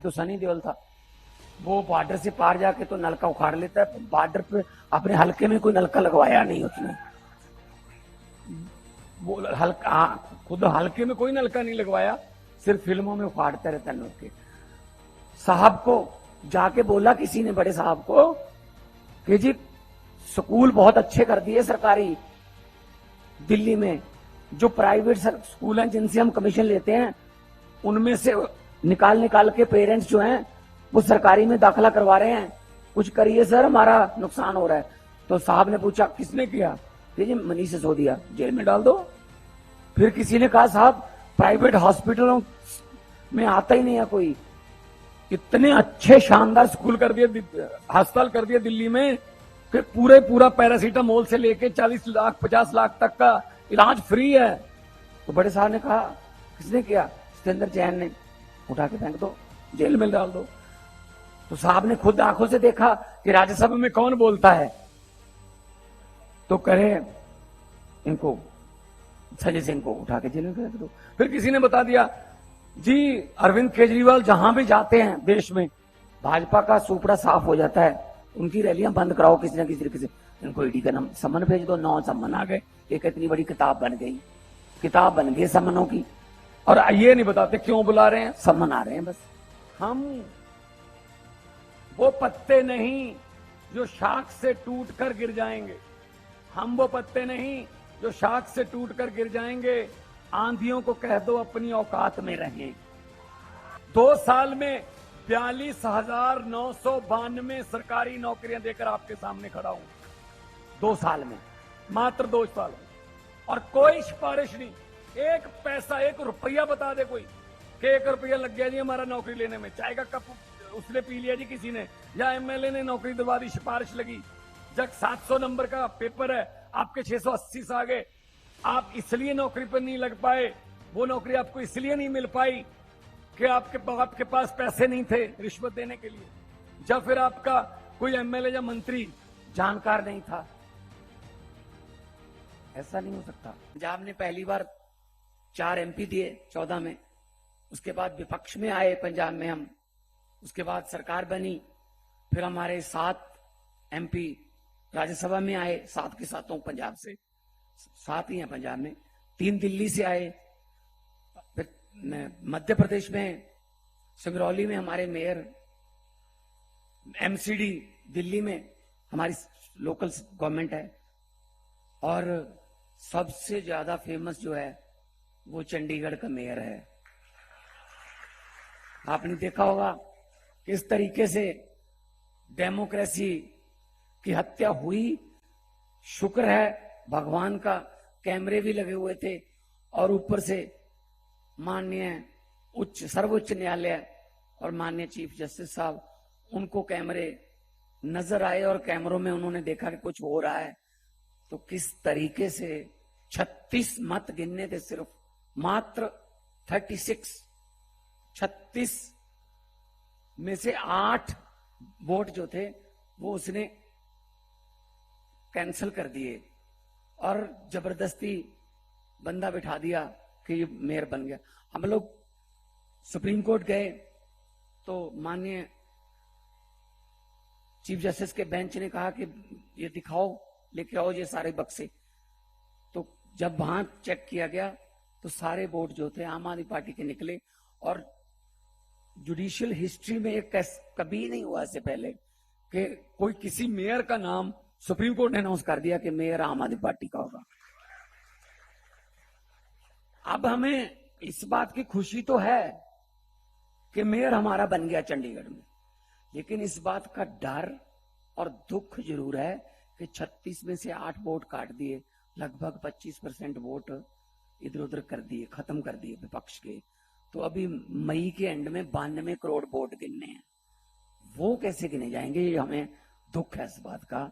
तो सनी देओल था, वो बॉर्डर से पार जाके तो नलका उखाड़ लेता है, बॉर्डर पे अपने हल्के में कोई नलका लगवाया नहीं उसने। वो हल्का खुद हल्के में कोई नलका नहीं लगवाया, सिर्फ फिल्मों में उखाड़ते रहता नलके। साहब को जाके बोला किसी ने, बड़े साहब को, कि जी स्कूल बहुत अच्छे कर दिए सरकारी दिल्ली में, जो प्राइवेट स्कूल हैं जिनसे हम कमीशन लेते हैं उनमें से निकाल निकाल के पेरेंट्स जो हैं वो सरकारी में दाखिला करवा रहे हैं, कुछ करिए सर, हमारा नुकसान हो रहा है। तो साहब ने पूछा किसने किया? जी मनीष सिसोदिया, जेल में डाल दो। फिर किसी ने कहा साहब प्राइवेट हॉस्पिटलों में आता ही नहीं है कोई, इतने अच्छे शानदार स्कूल कर दिए, अस्पताल कर दिए दिल्ली में कि पूरा पैरासीटामोल से लेके 40 लाख 50 लाख तक का इलाज फ्री है। तो बड़े साहब ने कहा किसने किया? सत्येंद्र जैन ने। उठा के फेंक दो, जेल में डाल दो। तो साहब ने खुद आंखों से देखा कि राज्यसभा में कौन बोलता है, तो कहे इनको संजय सिंह को उठा के जेल में फेंक दो। फिर किसी ने बता दिया जी अरविंद केजरीवाल जहां भी जाते हैं देश में भाजपा का सुपड़ा साफ हो जाता है, उनकी रैलियां बंद कराओ किसी न किसी तरीके से, इनको ईडी का सम्मन भेज दो। 9 सम्मन आ गए, एक इतनी बड़ी किताब बन गई, किताब बन गई सम्मनों की। और ये नहीं बताते क्यों बुला रहे हैं, सम्मन आ रहे हैं बस। हम वो पत्ते नहीं जो शाख से टूट कर गिर जाएंगे, हम वो पत्ते नहीं जो शाख से टूट कर गिर जाएंगे। आंधियों को कह दो अपनी औकात में रहें। 2 साल में 42,992 सरकारी नौकरियां देकर आपके सामने खड़ा हूं। 2 साल में, मात्र 2 साल में, और कोई सिफारिश नहीं, एक पैसा, 1 रुपया बता दे कोई कि 1 रुपया लग गया जी हमारा नौकरी लेने में, चाय का कप उसने पी लिया जी किसी ने, या एमएलए ने नौकरी दिलवा दी, सिफारिश लगी। जब 700 नंबर का पेपर है, आपके 680 से आ गए, आप इसलिए नौकरी पर नहीं लग पाए, वो नौकरी आपको इसलिए नहीं मिल पाई कि आपके पास पैसे नहीं थे रिश्वत देने के लिए, जब फिर आपका कोई एमएलए या मंत्री जानकार नहीं था। ऐसा नहीं हो सकता। पंजाब ने पहली बार 4 एमपी दिए 14 में, उसके बाद विपक्ष में आए पंजाब में हम, उसके बाद सरकार बनी, फिर हमारे 7 एमपी राज्यसभा में आए, 7 के 7 पंजाब से, 7 ही हैं पंजाब में, 3 दिल्ली से आए। फिर मध्य प्रदेश में सिंगरौली में हमारे मेयर, एमसीडी दिल्ली में हमारी लोकल गवर्नमेंट है, और सबसे ज्यादा फेमस जो है वो चंडीगढ़ का मेयर है। आपने देखा होगा किस तरीके से डेमोक्रेसी की हत्या हुई। शुक्र है भगवान का, कैमरे भी लगे हुए थे, और ऊपर से माननीय सर्वोच्च न्यायालय और माननीय चीफ जस्टिस साहब, उनको कैमरे नजर आए और कैमरों में उन्होंने देखा कि कुछ हो रहा है। तो किस तरीके से 36 मत गिनने थे, सिर्फ मात्र 36 में से 8 वोट जो थे वो उसने कैंसिल कर दिए, और जबरदस्ती बंदा बिठा दिया कि ये मेयर बन गया। हम लोग सुप्रीम कोर्ट गए तो माननीय चीफ जस्टिस के बेंच ने कहा कि ये दिखाओ, लेके आओ ये सारे बक्से। तो जब वहां चेक किया गया तो सारे वोट जो थे आम आदमी पार्टी के निकले, और जुडिशियल हिस्ट्री में एक कभी नहीं हुआ इससे पहले कि कोई किसी मेयर का नाम सुप्रीम कोर्ट ने अनाउंस कर दिया कि मेयर आम आदमी पार्टी का होगा। अब हमें इस बात की खुशी तो है कि मेयर हमारा बन गया चंडीगढ़ में, लेकिन इस बात का डर और दुख जरूर है कि 36 में से 8 वोट काट दिए, लगभग 25% वोट इधर उधर कर दिए, खत्म कर दिए विपक्ष के। तो अभी मई के एंड में 92 करोड़ वोट गिनने हैं, वो कैसे गिने जाएंगे, ये हमें दुख है इस बात का।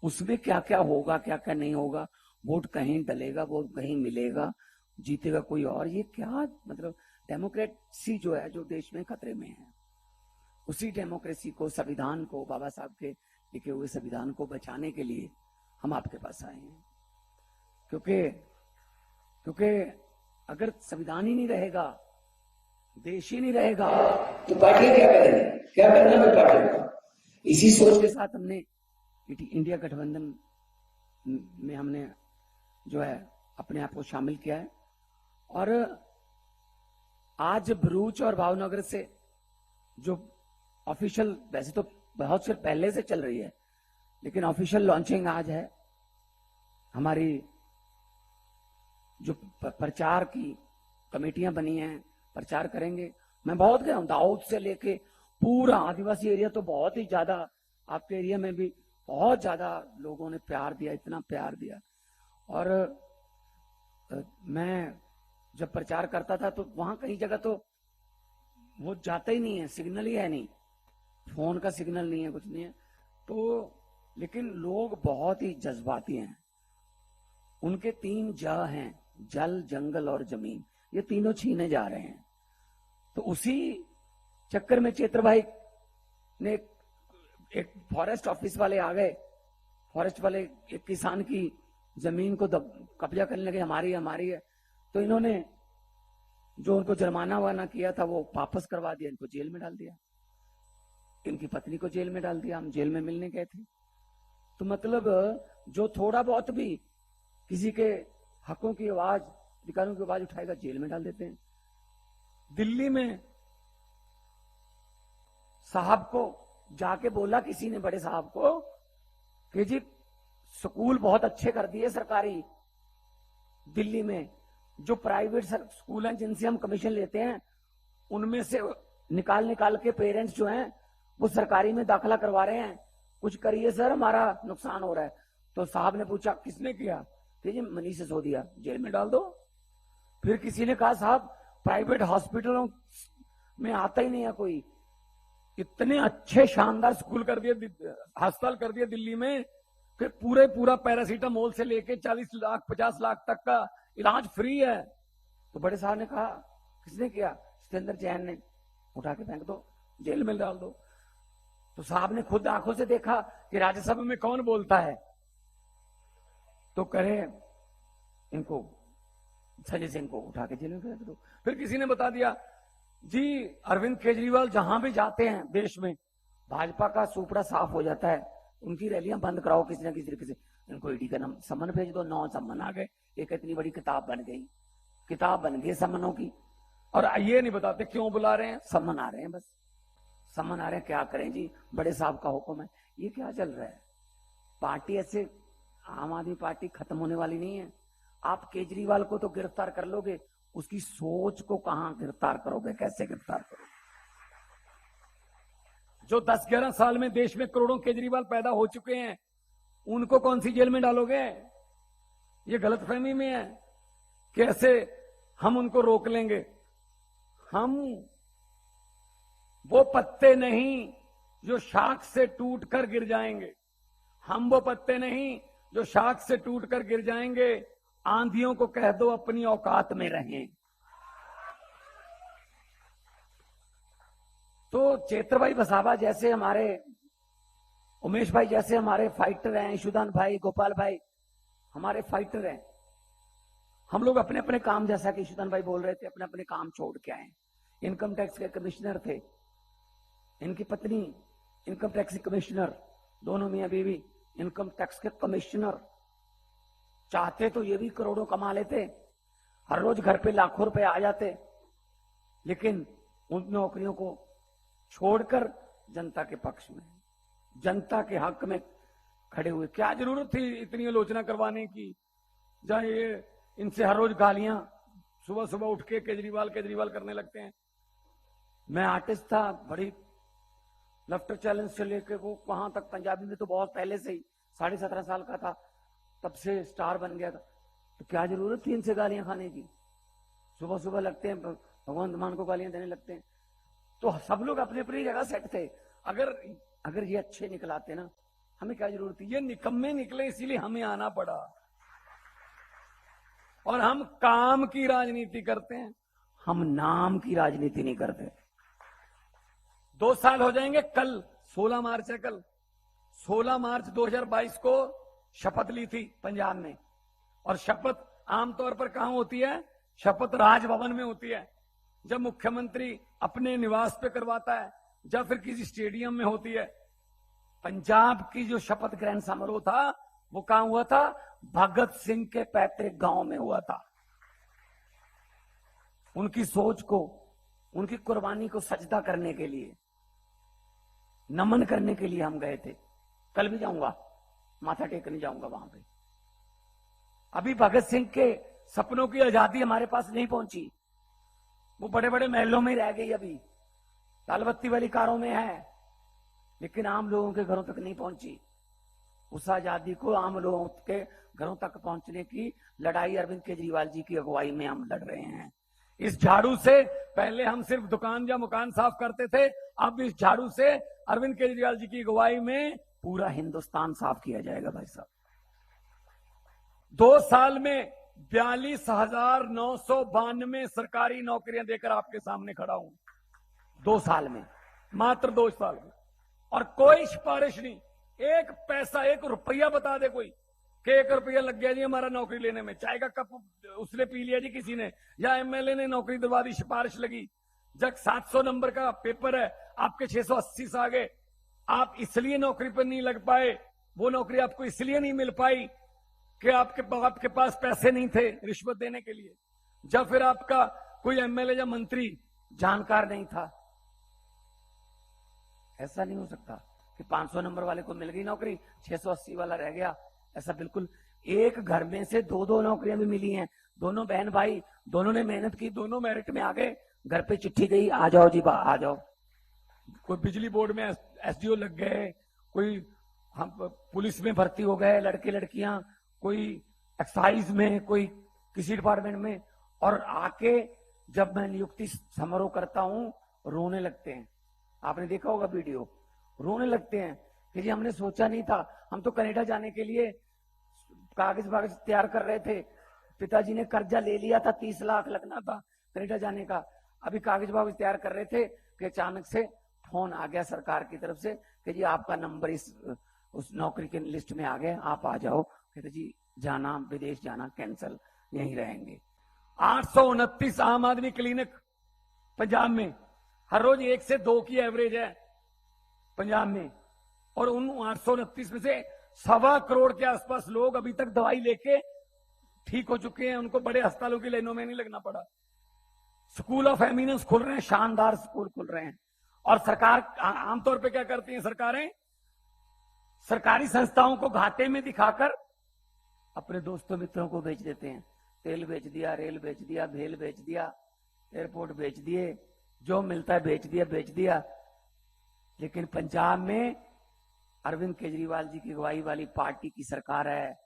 उसमें क्या क्या होगा, क्या क्या नहीं होगा, वोट कहीं डलेगा, वोट कहीं मिलेगा, जीतेगा कोई और, ये क्या मतलब डेमोक्रेसी जो है जो देश में खतरे में है, उसी डेमोक्रेसी को, संविधान को, बाबा साहब के लिखे हुए संविधान को बचाने के लिए हम आपके पास आए हैं। क्योंकि अगर संविधान ही नहीं रहेगा देश ही नहीं रहेगा तो पार्टी क्या करेंगे, क्या करना है पार्टी का। इसी सोच के साथ हमने इंडिया गठबंधन में हमने जो है अपने आप को शामिल किया है। और आज भरूच और भावनगर से जो ऑफिशियल, वैसे तो बहुत से पहले से चल रही है, लेकिन ऑफिशियल लॉन्चिंग आज है। हमारी जो प्रचार की कमेटियां बनी हैं, प्रचार करेंगे। मैं बहुत गया हूं, दाऊद से लेके पूरा आदिवासी एरिया, तो बहुत ही ज्यादा, आपके एरिया में भी बहुत ज्यादा लोगों ने प्यार दिया, इतना प्यार दिया। और मैं जब प्रचार करता था तो वहां कई जगह तो वो जाता ही नहीं है, सिग्नल ही है नहीं, फोन का सिग्नल नहीं है, कुछ नहीं है। तो लेकिन लोग बहुत ही जज्बाती हैं। उनके 3 ज हैं, जल, जंगल और जमीन, ये तीनों छीने जा रहे हैं। तो उसी चक्कर में चेत्र भाई ने एक फॉरेस्ट ऑफिस वाले आ गए, फॉरेस्ट वाले एक किसान की जमीन को कब्जा करने लगे, हमारी हमारी है। तो इन्होंने जो उनको जुर्माना वाना किया था वो वापस करवा दिया, इनको जेल में डाल दिया, इनकी पत्नी को जेल में डाल दिया। हम जेल में मिलने गए थे। तो मतलब जो थोड़ा बहुत भी किसी के हकों की आवाज, अधिकारों की आवाज उठाएगा, जेल में डाल देते हैं। दिल्ली में साहब को जाके बोला किसी ने, बड़े साहब को, कि जी स्कूल बहुत अच्छे कर दिए सरकारी दिल्ली में, जो प्राइवेट स्कूल हैं जिनसे हम कमीशन लेते हैं उनमें से निकाल निकाल के पेरेंट्स जो हैं वो सरकारी में दाखिला करवा रहे हैं, कुछ करिए सर, हमारा नुकसान हो रहा है। तो साहब ने पूछा किसने किया, जी मनीष सिसोदिया, जेल में डाल दो। फिर किसी ने कहा साहब प्राइवेट हॉस्पिटलों में आता ही नहीं है कोई, इतने अच्छे शानदार स्कूल कर दिए, अस्पताल कर दिए दिल्ली में कि पूरा पैरासीटामोल से लेके 40 लाख 50 लाख तक का इलाज फ्री है। तो बड़े साहब ने कहा किसने किया, सत्येंद्र जैन ने, उठा के फेंक दो, जेल में डाल दो। तो साहब ने खुद आंखों से देखा कि राज्यसभा में कौन बोलता है, तो कहे इनको, संजय सिंह को उठा के जेल में फेंक दो। फिर किसी ने बता दिया जी अरविंद केजरीवाल जहां भी जाते हैं देश में भाजपा का सुपड़ा साफ हो जाता है, उनकी रैलियां बंद कराओ किसी न किसी तरीके से, इनको ईडी का सम्मन भेज दो। 9 सम्मन आ गए, एक इतनी बड़ी किताब बन गई, किताब बन गई सम्मनों की। और ये नहीं बताते क्यों बुला रहे हैं, सम्मन आ रहे हैं, बस सम्मन आ रहे हैं, क्या करें जी, बड़े साहब का हुक्म है। ये क्या चल रहा है? पार्टी ऐसे, आम आदमी पार्टी खत्म होने वाली नहीं है। आप केजरीवाल को तो गिरफ्तार कर लोगे, उसकी सोच को कहां गिरफ्तार करोगे, कैसे गिरफ्तार करोगे? जो 10-11 साल में देश में करोड़ों केजरीवाल पैदा हो चुके हैं, उनको कौन सी जेल में डालोगे? ये गलतफहमी में है। कैसे हम उनको रोक लेंगे? हम वो पत्ते नहीं जो शाख से टूटकर गिर जाएंगे, हम वो पत्ते नहीं जो शाख से टूटकर गिर जाएंगे। आंधियों को कह दो अपनी औकात में रहें। तो चेत्र भाई वसावा जैसे हमारे, उमेश भाई जैसे हमारे फाइटर हैं, ईशुदान भाई, गोपाल भाई हमारे फाइटर हैं। हम लोग अपने अपने काम, जैसा कि ईशुदान भाई बोल रहे थे, अपने अपने काम छोड़ के आए। इनकम टैक्स के कमिश्नर थे, इनकी पत्नी इनकम टैक्स की कमिश्नर, दोनों मियां बीवी इनकम टैक्स के कमिश्नर। चाहते तो ये भी करोड़ों कमा लेते, हर रोज घर पे लाखों रुपए आ जाते, लेकिन उन नौकरियों को छोड़कर जनता के पक्ष में, जनता के हक में खड़े हुए। क्या जरूरत थी इतनी आलोचना करवाने की? जहां ये इनसे हर रोज गालियां सुबह सुबह उठ के केजरीवाल केजरीवाल करने लगते हैं। मैं आर्टिस्ट था, बड़ी लफ्टर चैलेंज से लेकर वो वहां तक, पंजाबी में तो बहुत पहले से ही, 17.5 साल का था तब से स्टार बन गया था। तो क्या जरूरत थी इनसे गालियां खाने की? सुबह सुबह लगते हैं भगवान मान को गालियां देने लगते हैं। तो सब लोग अपनी अपनी जगह सेट थे। अगर ये अच्छे निकलाते ना, हमें क्या जरूरत थी? ये निकम्मे निकले, इसीलिए हमें आना पड़ा। और हम काम की राजनीति करते हैं, हम नाम की राजनीति नहीं करते। 2 साल हो जाएंगे कल, 16 मार्च है कल। 16 मार्च 2022 को शपथ ली थी पंजाब में। और शपथ आमतौर पर कहां होती है? शपथ राजभवन में होती है। जब मुख्यमंत्री अपने निवास पे करवाता है, जब फिर किसी स्टेडियम में होती है। पंजाब की जो शपथ ग्रहण समारोह था वो कहां हुआ था? भगत सिंह के पैतृक गांव में हुआ था। उनकी सोच को, उनकी कुर्बानी को सजदा करने के लिए, नमन करने के लिए हम गए थे। कल भी जाऊंगा, माथा टेकने जाऊंगा वहां पे। अभी भगत सिंह के सपनों की आजादी हमारे पास नहीं पहुंची, वो बड़े बड़े महलों में रह गई, अभी तालबत्ती वाली कारों में है, लेकिन आम लोगों के घरों तक नहीं पहुंची। उस आजादी को आम लोगों के घरों तक पहुंचने की लड़ाई अरविंद केजरीवाल जी की अगुवाई में हम लड़ रहे हैं। इस झाड़ू से पहले हम सिर्फ दुकान या मकान साफ करते थे, अब इस झाड़ू से अरविंद केजरीवाल जी की अगुवाई में पूरा हिंदुस्तान साफ किया जाएगा। भाई साहब, 2 साल में 42,992 सरकारी नौकरियां देकर आपके सामने खड़ा हूं। 2 साल में, मात्र 2 साल में। और कोई सिफारिश नहीं, एक पैसा, 1 रुपया बता दे कोई कि 1 रुपया लग गया जी हमारा नौकरी लेने में, चाय का कप उसने पी लिया जी किसी ने, या एमएलए ने नौकरी दिलवा दी, सिफारिश लगी। जब 700 नंबर का पेपर है, आपके 680 से आ गए, आप इसलिए नौकरी पर नहीं लग पाए, वो नौकरी आपको इसलिए नहीं मिल पाई कि आपके पास पैसे नहीं थे रिश्वत देने के लिए। जब फिर आपका कोई एमएलए या मंत्री जानकार नहीं था। ऐसा नहीं हो सकता कि 500 नंबर वाले को मिल गई नौकरी, 680 वाला रह गया। ऐसा बिल्कुल, एक घर में से 2-2 नौकरियां भी मिली हैं, दोनों बहन भाई, दोनों ने मेहनत की, दोनों मेरिट में आ गए, घर पे चिट्ठी गई, आ जाओ जी, आ जाओ। कोई बिजली बोर्ड में एसडीओ लग गए, कोई हम पुलिस में भर्ती हो गए लड़के लड़कियां, कोई एक्साइज में, कोई किसी डिपार्टमेंट में, और आके जब मैं नियुक्ति समारोह करता हूं रोने लगते हैं। आपने देखा होगा वीडियो, रोने लगते हैं कि जी हमने सोचा नहीं था, हम तो कनाडा जाने के लिए कागज वागज तैयार कर रहे थे, पिताजी ने कर्जा ले लिया था, 30 लाख लगना था कनाडा जाने का, अभी कागज वागज तैयार कर रहे थे कि अचानक से फोन आ गया सरकार की तरफ से कि जी आपका नंबर उस नौकरी के लिस्ट में आ गया, आप आ जाओ। कहते जी जाना, विदेश जाना कैंसल, यहीं रहेंगे। 829 आम आदमी क्लिनिक पंजाब में, हर रोज 1 से 2 की एवरेज है पंजाब में, और उन 829 में से 1.25 करोड़ के आसपास लोग अभी तक दवाई लेके ठीक हो चुके हैं, उनको बड़े अस्पतालों की लाइनों में नहीं लगना पड़ा। स्कूल ऑफ एमिनेंस खुल रहे हैं, शानदार स्कूल खुल रहे हैं। और सरकार आमतौर पे क्या करती है सरकारें? सरकारी संस्थाओं को घाटे में दिखाकर अपने दोस्तों मित्रों को बेच देते हैं। तेल बेच दिया, रेल बेच दिया, भेल बेच दिया, एयरपोर्ट बेच दिए, जो मिलता है बेच दिया। लेकिन पंजाब में अरविंद केजरीवाल जी की अगुवाई वाली पार्टी की सरकार है,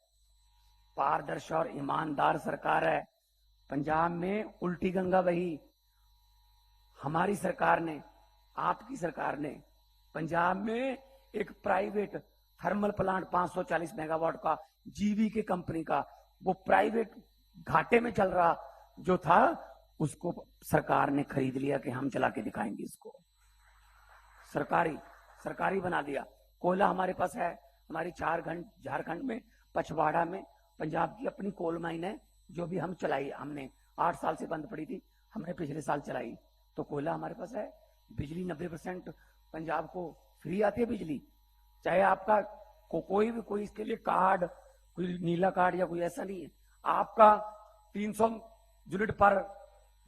पारदर्शी और ईमानदार सरकार है। पंजाब में उल्टी गंगा बही। हमारी सरकार ने, आपकी सरकार ने पंजाब में एक प्राइवेट थर्मल प्लांट 540 मेगावाट का, जीवी के कंपनी का, वो प्राइवेट घाटे में चल रहा जो था, उसको सरकार ने खरीद लिया कि हम चला के दिखाएंगे इसको। सरकारी बना दिया। कोयला हमारे पास है, हमारी झारखंड में पछवाड़ा में पंजाब की अपनी कोल माइन है, जो भी हम चलाई, हमने 8 साल से बंद पड़ी थी, हमने पिछले साल चलाई, तो कोयला हमारे पास है। बिजली 90% पंजाब को फ्री आती है बिजली, चाहे आपका कोई इसके लिए कार्ड, कोई नीला कार्ड या कोई ऐसा नहीं है। आपका 300 यूनिट पर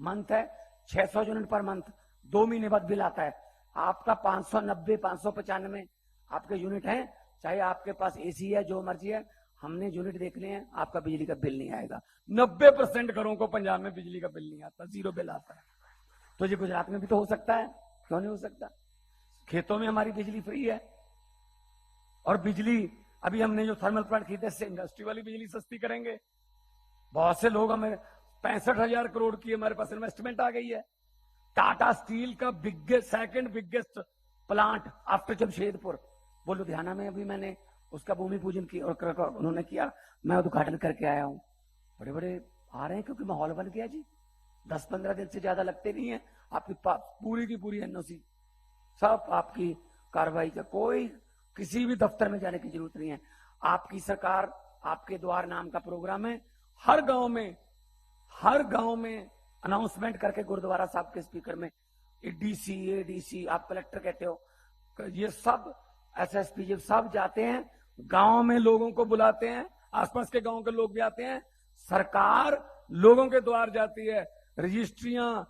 मंथ है, 600 यूनिट पर मंथ, 2 महीने बाद बिल आता है। आपका 590, 595 आपके यूनिट हैं, चाहे आपके पास एसी है, जो मर्जी है, हमने यूनिट देखने हैं, आपका बिजली का बिल नहीं आएगा। 90% घरों को पंजाब में बिजली का बिल नहीं आता, 0 बिल आता है। तो ये गुजरात में भी तो हो सकता है, क्यों नहीं हो सकता? खेतों में हमारी बिजली फ्री है, और बिजली अभी हमने जो थर्मल प्लांट खरीदे, इससे इंडस्ट्री वाली बिजली सस्ती करेंगे। बहुत से लोग, हमें 65,000 करोड़ की हमारे पास इन्वेस्टमेंट आ गई है। टाटा स्टील का second biggest plant after Jamshedpur, वो लुधियाना में, अभी मैंने उसका भूमि पूजन किया और उन्होंने किया, मैं उद्घाटन करके आया हूं। बड़े बड़े आ रहे हैं क्योंकि माहौल बन गया जी। 10-15 दिन से ज्यादा लगते नहीं है, आपकी पूरी की पूरी एनओसी, सब आपकी कार्रवाई का, कोई किसी भी दफ्तर में जाने की जरूरत नहीं है। आपकी सरकार, आपके द्वार नाम का प्रोग्राम है। हर गांव में अनाउंसमेंट करके गुरुद्वारा साहब के स्पीकर में डीसी एडीसी, आप कलेक्टर कहते हो, ये सब एसएसपी जब सब जाते हैं, गांव में लोगों को बुलाते हैं, आसपास के गांव के लोग भी आते हैं, सरकार लोगों के द्वार जाती है, रजिस्ट्रियां,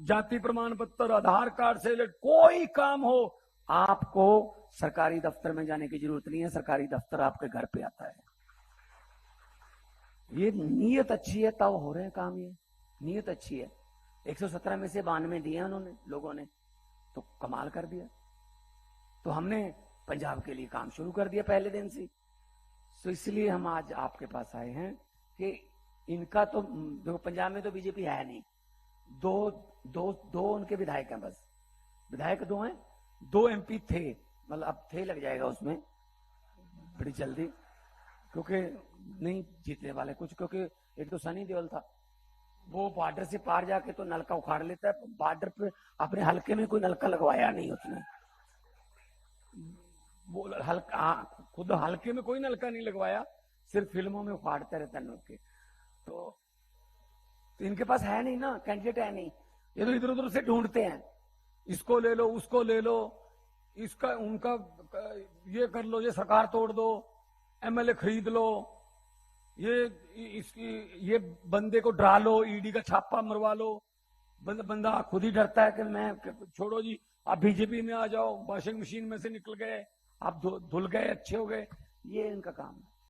जाति प्रमाण पत्र, आधार कार्ड से कोई काम हो, आपको सरकारी दफ्तर में जाने की जरूरत नहीं है, सरकारी दफ्तर आपके घर पे आता है। ये नीयत अच्छी है तब हो रहे हैं काम, ये नीयत अच्छी है। 117 में से 92 दिए उन्होंने, लोगों ने तो कमाल कर दिया। तो हमने पंजाब के लिए काम शुरू कर दिया पहले दिन से। तो इसलिए हम आज आपके पास आए हैं कि इनका तो देखो, पंजाब में तो बीजेपी है नहीं, दो उनके विधायक हैं, बस विधायक दो हैं, 2 एमपी थे, मतलब अब थे लग जाएगा उसमें बड़ी जल्दी, क्योंकि नहीं जीतने वाले कुछ, क्योंकि एक तो सनी देओल था, वो बॉर्डर से पार जाके तो नलका उखाड़ लेता है, बॉर्डर पे अपने हल्के में कोई नलका लगवाया नहीं उसने, वो हल्का खुद हल्के में कोई नलका नहीं लगवाया, सिर्फ फिल्मों में उखाड़ते रहता है नलके। तो इनके पास है नहीं ना, कैंडिडेट है नहीं, ये तो इधर उधर से ढूंढते हैं, इसको ले लो उसको ले लो, इसका उनका ये कर लो, ये सरकार तोड़ दो, एमएलए खरीद लो, ये बंदे को डरा लो, ईडी का छापा मरवा लो, बंदा खुद ही डरता है कि मैं, छोड़ो जी आप बीजेपी में आ जाओ, वॉशिंग मशीन में से निकल गए, आप धुल गए, अच्छे हो गए, ये इनका काम है।